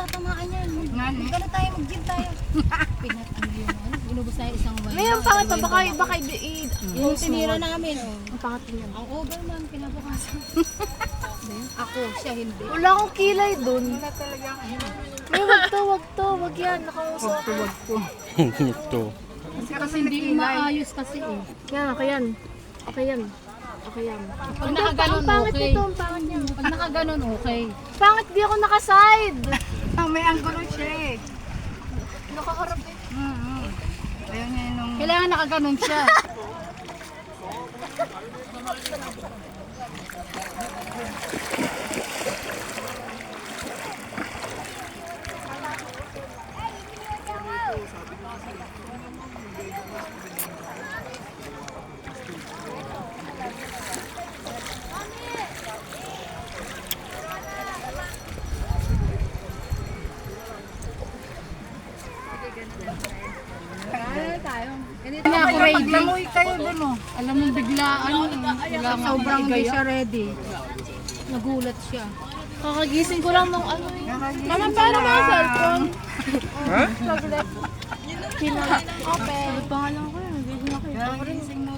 tatamaan yan. Nga, no? Magkano tayo, mag-gym tayo. Pinatang yun. Inubos tayo isang wala. Ngayon, pangat pa, baka Yung tinira namin, oh. ang pangat niya. Ang overman, kinabukasan. Ako, siya hindi. Wala akong kilay dun. Wala talaga ang Ay, wag to, wag yan. Nakausap. Huwag po. Ito. Kasi Hindi nakilay. maayos kasi, eh. Yan, okay yan. Okay yan. Okay yan. Pag Hindi, nakaganon, ang pangit okay. nito, ang pangit niya. Pag nakaganon, okay. Pangit di ako nakaside. May anggulo siya eh. Nakaharap eh. Ayaw niya nung... Kailangan nakaganon siya. Hindi ako ready. Paglamoy kayo dun oh. Alam mo, biglaan. Wala nga, sobrang hindi siya ready. Nagulat siya. Kakagising ko lang nung ano eh. Mama, paano mga cellphone? Ha? Tablet. Open. Pangalan ko yun, hindi na kayo. Kakagising na